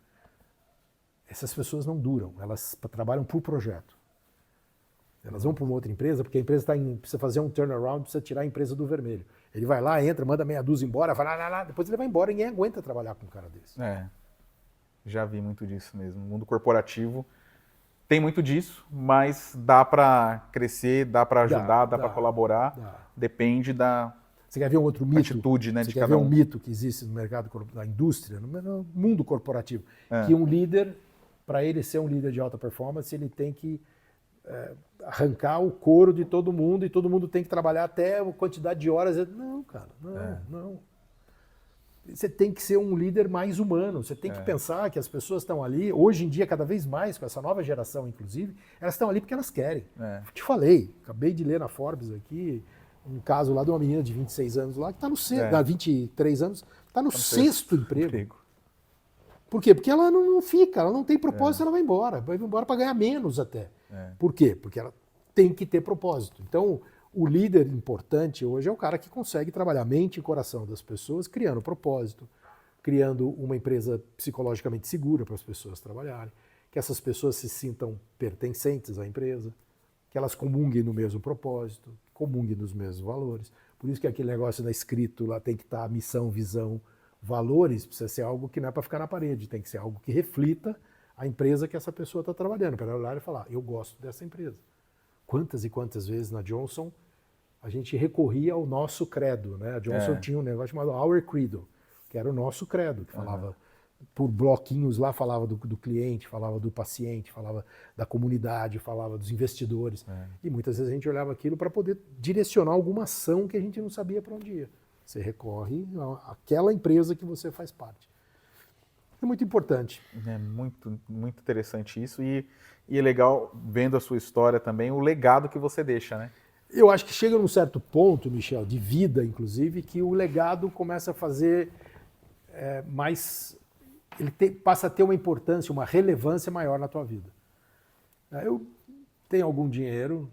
Essas pessoas não duram, elas trabalham por projeto. Elas vão para uma outra empresa, porque a empresa precisa fazer um turnaround, precisa tirar a empresa do vermelho. Ele vai lá, entra, manda meia dúzia embora, vai depois ele vai embora e ninguém aguenta trabalhar com um cara desse.
Já vi muito disso mesmo. O mundo corporativo tem muito disso, mas dá para crescer, dá para ajudar, dá para colaborar. Depende da...
Você quer ver um outro mito?
Atitude, né,
Você quer ver um mito que existe no mercado da indústria, no mundo corporativo, que um líder, para ele ser um líder de alta performance, ele tem que arrancar o couro de todo mundo e todo mundo tem que trabalhar até a quantidade de horas. Não, cara, não. Você tem que ser um líder mais humano, você tem que pensar que as pessoas estão ali, hoje em dia, cada vez mais, com essa nova geração, inclusive, elas estão ali porque elas querem. Te falei, acabei de ler na Forbes aqui, um caso lá de uma menina de 26 anos lá, que está no 23 anos, está no sexto emprego. Por quê? Porque ela não fica, ela não tem propósito, ela vai embora para ganhar menos até. Por quê? Porque ela tem que ter propósito. Então, o líder importante hoje é o cara que consegue trabalhar mente e coração das pessoas, criando propósito, criando uma empresa psicologicamente segura para as pessoas trabalharem, que essas pessoas se sintam pertencentes à empresa, que elas comunguem no mesmo propósito, comunguem nos mesmos valores. Por isso que aquele negócio da escrito lá tem que estar missão, visão, valores, precisa ser algo que não é para ficar na parede, tem que ser algo que reflita a empresa que essa pessoa está trabalhando, para ela olhar e falar, eu gosto dessa empresa. Quantas e quantas vezes na Johnson a gente recorria ao nosso credo, né? A Johnson tinha um negócio chamado Our Credo, que era o nosso credo, que falava por bloquinhos lá, falava do cliente, falava do paciente, falava da comunidade, falava dos investidores. E muitas vezes a gente olhava aquilo para poder direcionar alguma ação que a gente não sabia para onde ia. Você recorre àquela empresa que você faz parte. É muito importante.
É muito, muito interessante isso e é legal, vendo a sua história também, o legado que você deixa, né?
Eu acho que chega num certo ponto, Michel, de vida, inclusive, que o legado começa a fazer mais... Ele passa a ter uma importância, uma relevância maior na tua vida. Eu tenho algum dinheiro,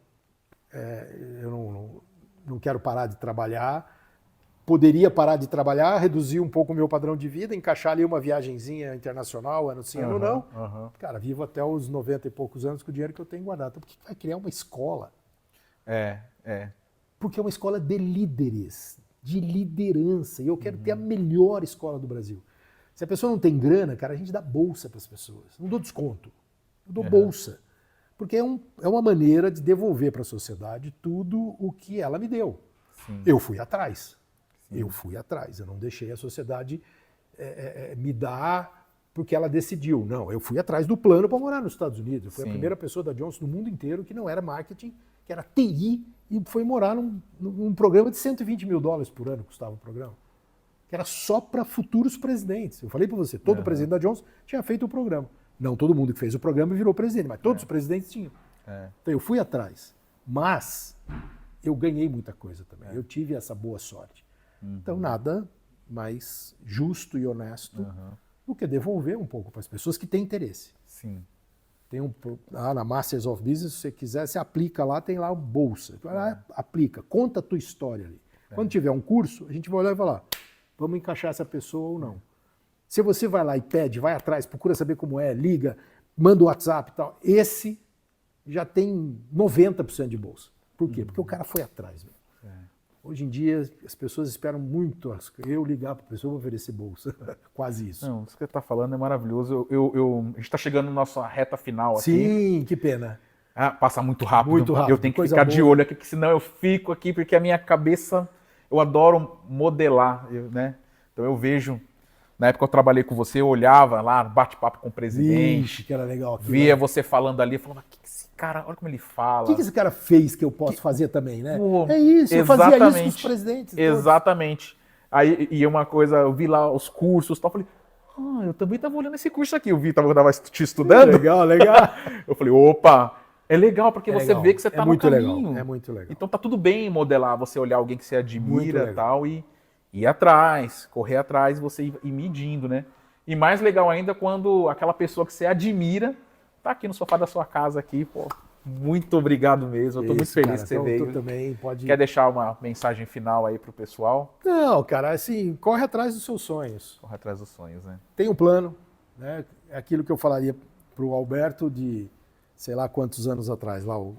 eu não quero parar de trabalhar, poderia parar de trabalhar, reduzir um pouco o meu padrão de vida, encaixar ali uma viagenzinha internacional, ano sim, ano não. Cara, vivo até os 90 e poucos anos com o dinheiro que eu tenho guardado. Então, por que vai criar uma escola? Porque é uma escola de líderes. de liderança. E eu quero ter a melhor escola do Brasil. Se a pessoa não tem grana, cara, a gente dá bolsa para as pessoas. Não dou desconto. Eu dou bolsa. Porque é uma maneira de devolver para a sociedade tudo o que ela me deu.
Sim.
Eu fui atrás.
Sim.
Eu fui atrás. Eu não deixei a sociedade me dar porque ela decidiu. Não, eu fui atrás do plano para morar nos Estados Unidos. Eu fui a primeira pessoa da Johnson no mundo inteiro que não era marketing, que era TI, e foi morar num programa de $120 mil por ano, custava o programa. Que era só para futuros presidentes. Eu falei para você, todo presidente da Johnson tinha feito o programa. Não todo mundo que fez o programa virou presidente, mas todos os presidentes tinham. Então eu fui atrás. Mas eu ganhei muita coisa também. Eu tive essa boa sorte. Então nada mais justo e honesto do que devolver um pouco para as pessoas que têm interesse.
Sim.
Tem na Masters of Business, se você quiser, você aplica lá, tem lá a bolsa. Aplica, conta a tua história ali. Quando tiver um curso, a gente vai olhar e falar, vamos encaixar essa pessoa ou não. Se você vai lá e pede, vai atrás, procura saber como é, liga, manda o WhatsApp e tal, esse já tem 90% de bolsa. Por quê? Porque o cara foi atrás. Hoje em dia, as pessoas esperam muito eu ligar para a pessoa e oferecer bolsa. Quase isso.
Não, isso que você está falando é maravilhoso. A gente está chegando na nossa reta final aqui.
Sim, que pena.
Passa muito rápido.
Muito rápido.
Eu tenho que ficar de olho aqui, porque senão eu fico aqui, porque a minha cabeça, eu adoro modelar, né? Então eu vejo, na época eu trabalhei com você, eu olhava lá, bate-papo com o presidente.
Ixi, que era legal. Aquilo,
via você falando ali, falava, que esse cara, olha como ele fala.
O que esse cara fez que eu posso fazer também, né?
Pô,
é isso, eu fazia isso com os presidentes.
Exatamente. Todos. Aí, e uma coisa, eu vi lá os cursos e tal, falei, eu também estava olhando esse curso aqui, eu vi, estava te estudando.
Legal.
Eu falei, opa, é legal, porque você vê que você está no caminho.
Legal. É muito legal.
Então tá tudo bem modelar, você olhar alguém que você admira e tal, e ir atrás, correr atrás, você ir medindo, né? E mais legal ainda quando aquela pessoa que você admira tá aqui no sofá da sua casa aqui, pô. Muito obrigado mesmo, eu tô muito feliz que você veio.
Também pode...
Quer deixar uma mensagem final aí pro pessoal?
Não, cara, assim, corre atrás dos seus sonhos.
Corre atrás dos sonhos, né?
Tem um plano, né? É aquilo que eu falaria pro Alberto de, sei lá quantos anos atrás, lá o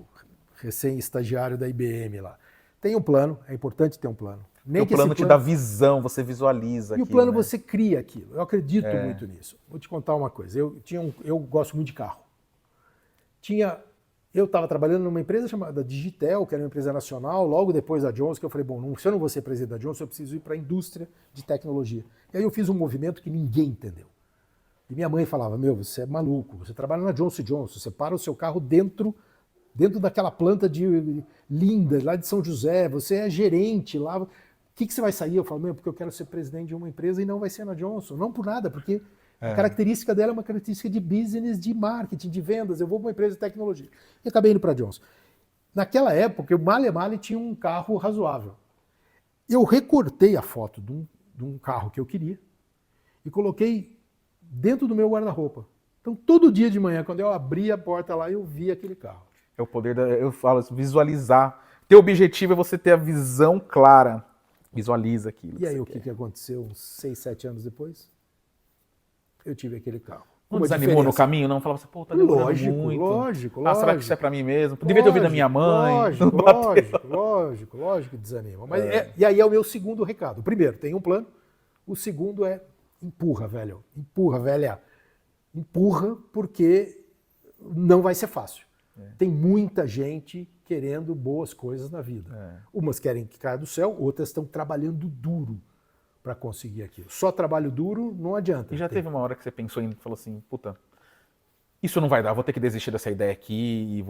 recém-estagiário da IBM lá. Tem um plano, é importante ter um plano.
Nem que o plano te dá visão, você visualiza aquilo.
E o plano você cria aquilo. Eu acredito muito nisso. Vou te contar uma coisa. Eu gosto muito de carro. Eu estava trabalhando numa empresa chamada Digitel, que era uma empresa nacional, logo depois da Johnson, que eu falei, bom, se eu não vou ser presidente da Johnson, eu preciso ir para a indústria de tecnologia. E aí eu fiz um movimento que ninguém entendeu. E minha mãe falava, você é maluco, você trabalha na Johnson & Johnson, você para o seu carro dentro daquela planta linda, lá de São José, você é gerente lá, o que você vai sair? Eu falo, porque eu quero ser presidente de uma empresa e não vai ser na Johnson. Não por nada, porque a característica dela é uma característica de business, de marketing, de vendas. Eu vou para uma empresa de tecnologia. E acabei indo para a Johnson. Naquela época, o Male tinha um carro razoável. Eu recortei a foto de um carro que eu queria e coloquei dentro do meu guarda-roupa. Então, todo dia de manhã, quando eu abria a porta lá, eu via aquele carro.
É o poder eu falo, visualizar. Teu objetivo é você ter a visão clara. Visualiza aquilo.
E aí, o que aconteceu uns 6, 7 anos depois? Eu tive aquele carro.
Não desanimou no caminho, não? Falava assim, tá demorando muito.
Lógico.
Será que isso é pra mim mesmo? Devia ter ouvido a minha mãe.
Lógico que desanima. Mas e aí é o meu segundo recado. O primeiro, tem um plano. O segundo é empurra, velho. Empurra, velha. Empurra, porque não vai ser fácil. Tem muita gente querendo boas coisas na vida. Umas querem que caia do céu, outras estão trabalhando duro para conseguir aquilo. Só trabalho duro não adianta.
E já teve uma hora que você pensou e falou assim, isso não vai dar, vou ter que desistir dessa ideia aqui e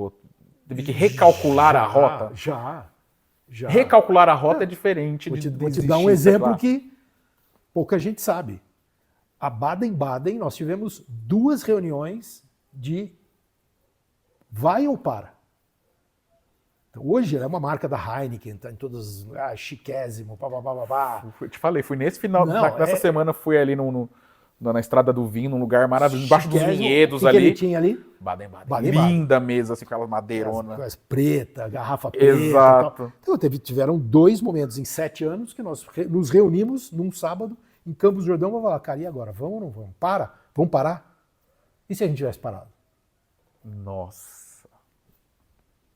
teve que recalcular a rota?
Já.
Recalcular a rota é diferente
vou
de
Vou te dar um exemplo que pouca gente sabe. A Baden-Baden, nós tivemos 2 reuniões de vai ou para. Então, hoje ela é uma marca da Heineken, está em todas chiquésimo,
Eu te falei, fui nesse final, nessa semana fui ali na Estrada do Vinho, num lugar maravilhoso, embaixo dos vinhedos ali.
O que ele tinha ali?
Baden-Baden. Linda mesa, assim, com aquela madeirona.
Preta, garrafa preta.
Exato.
Então tiveram 2 momentos em 7 anos que nós nos reunimos num sábado em Campos do Jordão, vamos falar, cara, e agora? Vamos ou não vamos? Vamos parar? E se a gente tivesse parado?
Nossa.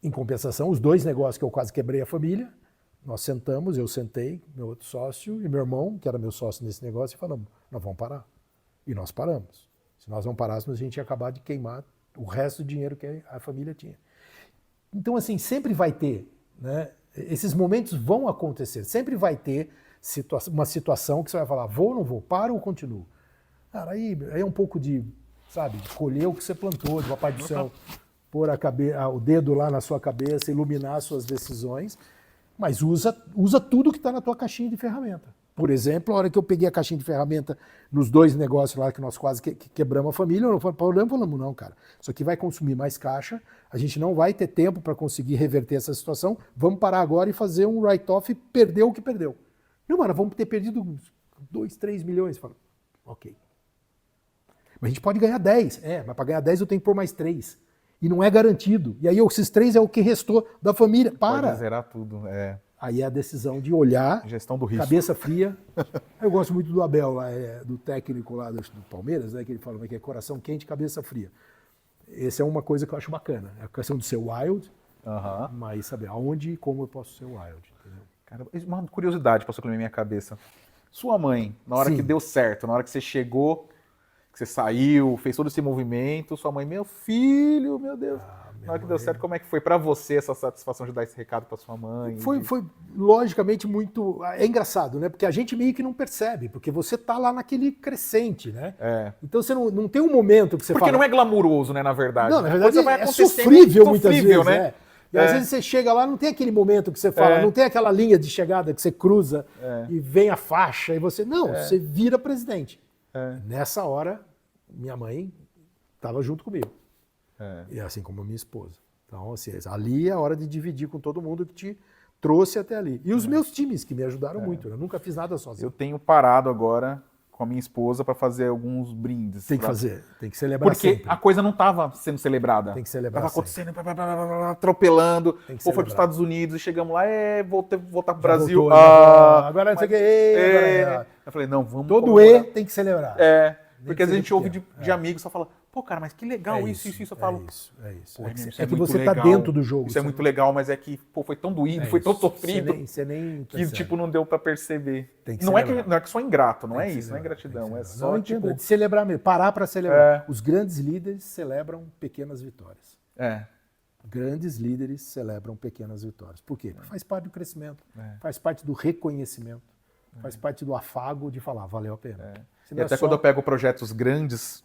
Em compensação, os 2 negócios que eu quase quebrei a família, Nós sentamos, eu sentei, meu outro sócio e meu irmão, que era meu sócio nesse negócio, e falamos, nós vamos parar. E nós paramos. Se nós não parássemos, a gente ia acabar de queimar o resto do dinheiro que a família tinha. Então, assim, sempre vai ter, né? Esses momentos vão acontecer, sempre vai ter uma situação que você vai falar, vou ou não vou, paro ou continuo. Cara, aí é um pouco de, sabe, de colher o que você plantou, de papai do céu, pôr o dedo lá na sua cabeça, iluminar as suas decisões, mas usa tudo que está na tua caixinha de ferramenta. Por exemplo, a hora que eu peguei a caixinha de ferramenta nos 2 negócios lá que nós quase quebramos a família, eu falamos, não, cara, isso aqui vai consumir mais caixa, a gente não vai ter tempo para conseguir reverter essa situação, vamos parar agora e fazer um write-off e perder o que perdeu. Não, mano, vamos ter perdido 2, 3 milhões. Falo, ok. Mas a gente pode ganhar 10. Mas para ganhar 10 eu tenho que pôr mais 3. E não é garantido. E aí esses 3 é o que restou da família. Para!
Pode zerar tudo,
Aí é a decisão de olhar,
gestão do risco.
Cabeça fria. Eu gosto muito do Abel, lá, do técnico lá do Palmeiras, né, que ele fala que é coração quente, cabeça fria. Essa é uma coisa que eu acho bacana. É a questão de ser wild, mas saber aonde e como eu posso ser wild. Entendeu?
Cara, uma curiosidade passou pela minha cabeça. Sua mãe, na hora
Sim.
que deu certo, na hora que você chegou, que você saiu, fez todo esse movimento, sua mãe, meu filho, meu Deus. Na hora que deu certo, como é que foi pra você essa satisfação de dar esse recado pra sua mãe?
Foi logicamente muito... É engraçado, né? Porque a gente meio que não percebe, porque você tá lá naquele crescente, né? Então você não tem um momento que você
porque
fala...
não é glamuroso, né, na verdade.
Não, na verdade
vai
é sofrível muitas vezes,
né?
E às vezes você chega lá, não tem aquele momento que você fala, não tem aquela linha de chegada que você cruza e vem a faixa e você... Não, você vira presidente. Nessa hora, minha mãe estava junto comigo. E assim como a minha esposa. Então, assim, ali é a hora de dividir com todo mundo que te trouxe até ali. E os meus times, que me ajudaram muito. Eu nunca fiz nada sozinho.
Eu tenho parado agora com a minha esposa para fazer alguns brindes.
Tem que fazer, tem que celebrar
porque
sempre.
a coisa não estava sendo celebrada.
Tem que celebrar
Tava acontecendo, atropelando. Foi para os Estados Unidos e chegamos lá, voltar para o Brasil.
Voltou, agora não sei o que.
Eu falei, não, vamos
Todo
comemorar.
tem que celebrar.
Porque às vezes a gente ouve de amigos só fala, pô, cara, mas que legal isso. Eu falo,
É isso.
Pô,
É que você está dentro do jogo.
Isso é muito legal, mas é que pô, foi tão doído, foi tão sofrido,
você nem
que tipo, não deu para perceber.
Tem que
não é
celebrar.
que sou ingrato, não é isso, não é gratidão, é só tipo...
de celebrar mesmo, parar para celebrar. Os grandes líderes celebram pequenas vitórias. Grandes líderes celebram pequenas vitórias. Por quê? Porque faz parte do crescimento, faz parte do reconhecimento, faz parte do afago de falar, valeu a pena.
E até quando eu pego projetos grandes,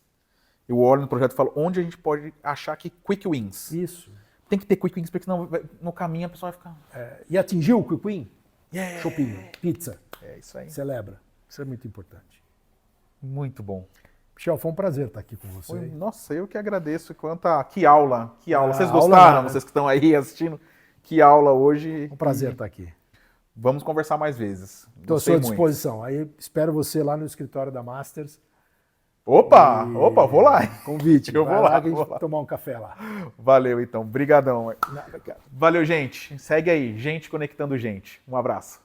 eu olho no projeto e falo, onde a gente pode achar que quick wins?
Isso.
Tem que ter quick wins, porque senão no caminho a pessoa vai ficar...
E atingiu o quick win? Shopping, pizza.
É isso aí.
Celebra. Isso é muito importante.
Muito bom.
Michel, foi um prazer estar aqui com você.
Nossa, eu que agradeço. Que aula. Vocês gostaram? Vocês que estão aí assistindo? Que aula hoje.
Um prazer estar aqui.
Vamos conversar mais vezes.
Estou à sua disposição. Aí espero você lá no escritório da Masters.
Opa, vou lá.
Convite.
Eu vou lá.
A gente tomar um café lá.
Valeu, então. Brigadão. Valeu, gente. Segue aí. Gente conectando gente. Um abraço.